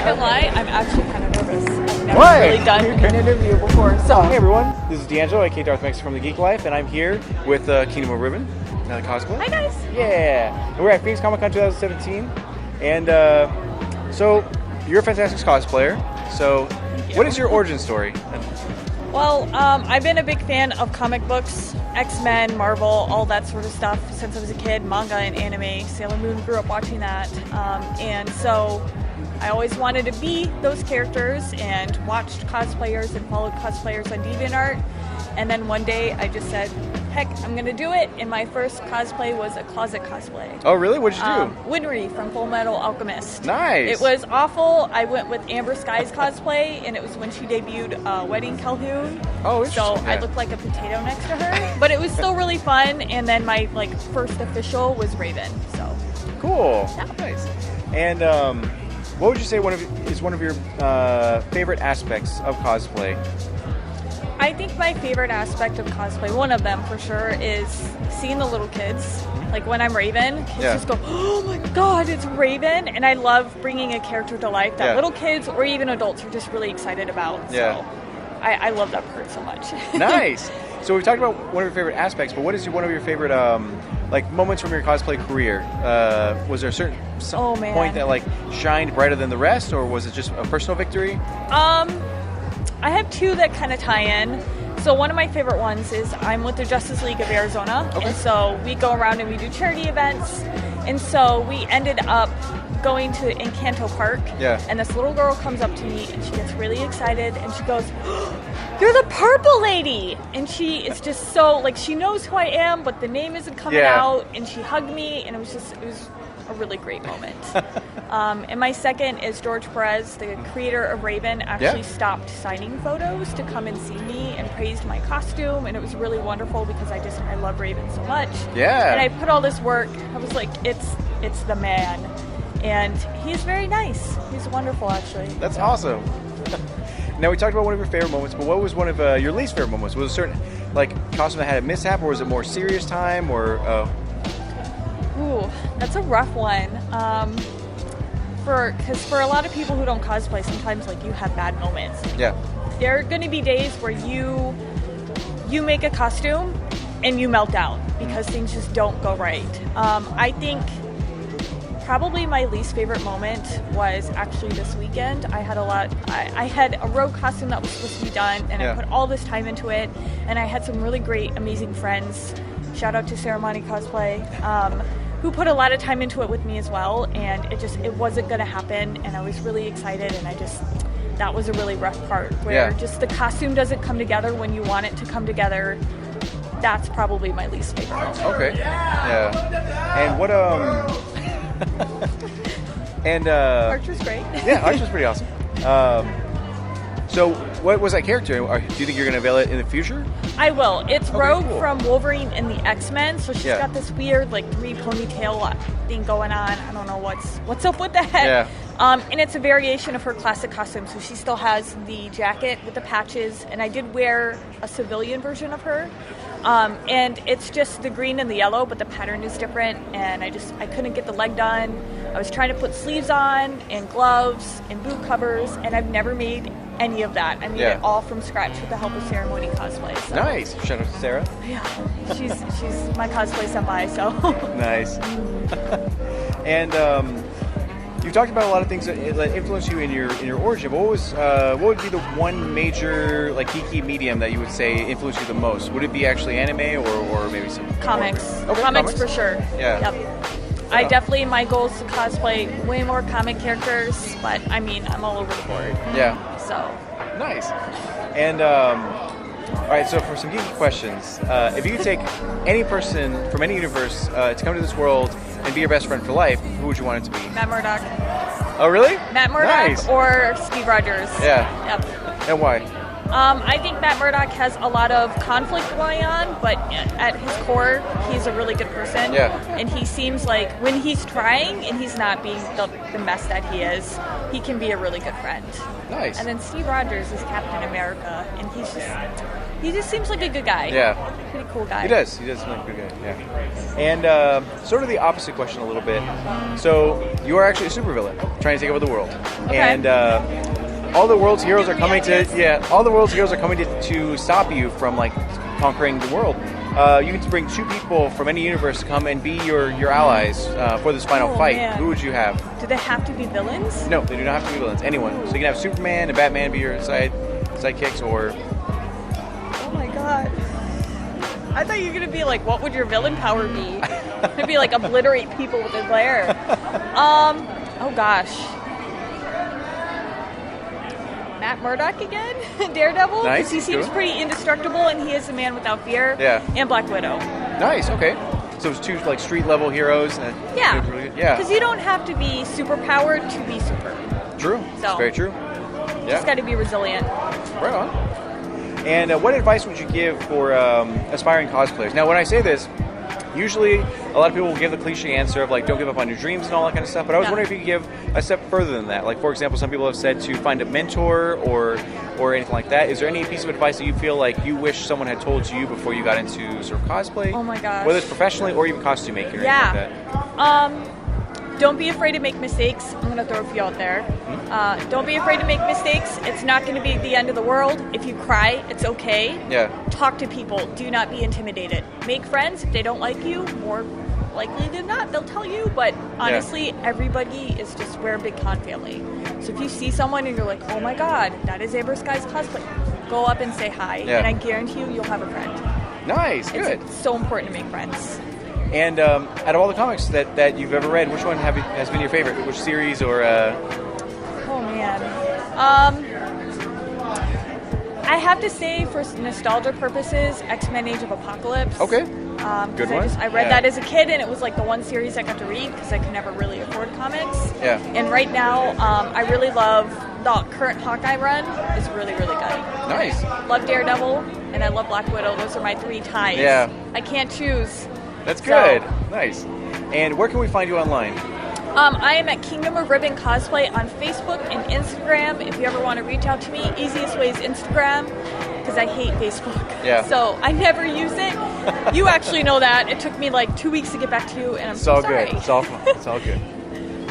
gonna lie, I'm actually kind of nervous. I've never really done an interview before. So hey everyone, this is D'Angelo, aka Darth Max from the Geek Lyfe, and I'm here with Kingdom of Ribbon, another cosplay. Hi guys. Yeah, and we're at Phoenix Comicon 2017, and so you're a fantastic cosplayer. So, what is your origin story? Well, I've been a big fan of comic books, X-Men, Marvel, all that sort of stuff since I was a kid, manga and anime. Sailor Moon, grew up watching that. And so I always wanted to be those characters and watched cosplayers and followed cosplayers on DeviantArt. And then one day I just said, heck, I'm going to do it. And my first cosplay was a closet cosplay. Oh, really? What did you do? Winry from Full Metal Alchemist. Nice. It was awful. I went with Amber Sky's cosplay, and it was when she debuted Wedding Calhoun. Oh, interesting. So I looked like a potato next to her. But it was still really fun. And then my first official was Raven. So cool. Yeah. Nice. And what would you say is one of your favorite aspects of cosplay? I think my favorite aspect of cosplay, one of them for sure, is seeing the little kids. Like when I'm Raven, kids just go, oh my god, it's Raven! And I love bringing a character to life that little kids or even adults are just really excited about. Yeah. So I love that part so much. Nice! So we've talked about one of your favorite aspects, but what is one of your favorite moments from your cosplay career? Was there a certain point that shined brighter than the rest, or was it just a personal victory? I have two that kind of tie in. So one of my favorite ones is I'm with the Justice League of Arizona. Okay. And so we go around and we do charity events. And so we ended up going to Encanto Park. Yeah. And this little girl comes up to me and she gets really excited and she goes, oh, you're the purple lady! And she is just so, she knows who I am, but the name isn't coming out. And she hugged me and it was a really great moment. And my second is George Perez, the creator of Raven, actually stopped signing photos to come and see me and praised my costume, and it was really wonderful because I love Raven so much. Yeah. And I put all this work. I was like, it's the man, and he's very nice. He's wonderful, actually. That's awesome. Now we talked about one of your favorite moments, but what was one of your least favorite moments? Was it a certain costume that had a mishap, or was it more serious time, or? Ooh, that's a rough one. Because for a lot of people who don't cosplay, sometimes you have bad moments. Yeah. There are going to be days where you make a costume and you melt down because things just don't go right. I think probably my least favorite moment was actually this weekend. I had I had a rogue costume that was supposed to be done, and I put all this time into it, and I had some really great, amazing friends. Shout out to Ceremony Cosplay. Who put a lot of time into it with me as well, and it wasn't going to happen, and I was really excited, and that was a really rough part where just the costume doesn't come together when you want it to come together. That's probably my least favorite. Okay. Yeah. And what and Archer's great. Yeah, Archer's pretty awesome. So what was that character? Do you think you're going to unveil it in the future? I will. It's Rogue from Wolverine and the X-Men. So she's got this weird 3 ponytail thing going on. I don't know what's up with that. Yeah. And it's a variation of her classic costume. So she still has the jacket with the patches, and I did wear a civilian version of her. And it's just the green and the yellow, but the pattern is different, and I couldn't get the leg done. I was trying to put sleeves on and gloves and boot covers, and I've never made any of that. I made it all from scratch with the help of Ceremony Cosplay. So. Nice. Shout out to Sarah. Yeah, she's my cosplay senpai. So nice. And you talked about a lot of things that influenced you in your origin. But what would be the one major geeky medium that you would say influenced you the most? Would it be actually anime or maybe some comics? Okay, comics for sure. Yeah. Yep. My goal is to cosplay way more comic characters, but I'm all over the board. Yeah. So nice. And all right, so for some geeky questions, if you could take any person from any universe to come to this world and be your best friend for life, who would you want it to be? Matt Murdock. Oh, really? Matt Murdock or Steve Rogers. Yeah. Yep. And why? I think Matt Murdock has a lot of conflict going on, but at his core, he's a really good person. Yeah. And he seems like when he's trying and he's not being the mess that he is, he can be a really good friend. Nice. And then Steve Rogers is Captain America, and He just seems like a good guy. Yeah. Pretty cool guy. He does. He does seem like a good guy. Yeah. And sort of the opposite question a little bit. So you are actually a supervillain trying to take over the world. Okay. And all the world's heroes are coming to to stop you from like conquering the world. You get to bring 2 people from any universe to come and be your allies for this final fight. Man. Who would you have? Do they have to be villains? No, they do not have to be villains. Anyone. So you can have Superman and Batman be your sidekicks, or Oh my god. I thought you were gonna be like, what would your villain power be? It'd be like obliterate people with a glare. Oh gosh. Matt Murdock again? Daredevil? Nice, Because he seems good. pretty indestructible and he is a man without fear. Yeah. And Black Widow. nice. Okay. So it's 2 like street level heroes. And Yeah. really good. Yeah. Because you don't have to be super powered to be super. True. So- It's very true. You Yeah. just gotta be resilient. Right on. And what advice would you give for aspiring cosplayers? Now, when I say this, usually a lot of people will give the cliche answer of like, don't give up on your dreams and all that kind of stuff. But I was Yeah. wondering if you could give a step further than that. Like, for example, some people have said to find a mentor or anything like that. Is there any piece of advice that you feel like you wish someone had told you before you got into sort of cosplay? Oh my gosh. Whether it's professionally or even costume making or Yeah. anything like that. Don't be afraid to make mistakes. I'm going to throw a few out there. Don't be afraid to make mistakes. It's not going to be the end of the world. If you cry, it's okay. Yeah. Talk to people. Do not be intimidated. Make friends. If they don't like you, more likely than not, they'll tell you. But honestly, everybody is just, we're a big con family. So if you see someone and you're like, oh my god, that is Amber Sky's cosplay, go up and say hi. Yeah. And I guarantee you, you'll have a friend. Nice. Good. It's so important to make friends. And out of all the comics that you've ever read, which one has been your favorite? Which series or? Oh man. I have to say, for nostalgia purposes, X-Men: Age of Apocalypse. Okay. Good one. I read Yeah. that as a kid, and it was like the one series I got to read because I could never really afford comics. Yeah. And right now, I really love the current Hawkeye run. Is really really good. Nice. Love Daredevil, and I love Black Widow. Those are my 3 ties. Yeah. I can't choose. That's So- good. Nice. And where can we find you online? I am at Kingdom of Ribbon Cosplay on Facebook and Instagram. If you ever want to reach out to me, easiest way is Instagram because I hate Facebook. Yeah. So I never use it. You actually know that. It took me like 2 weeks to get back to you, and I'm It's all so sorry. good. It's all fun. It's all good.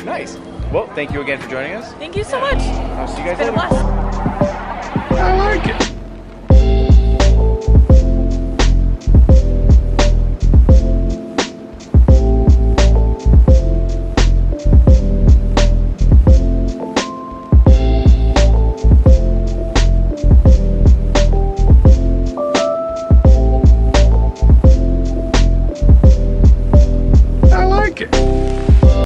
Nice. Well, thank you again for joining us. Thank you so much. I'll see you guys It's been a later. blast. I like it.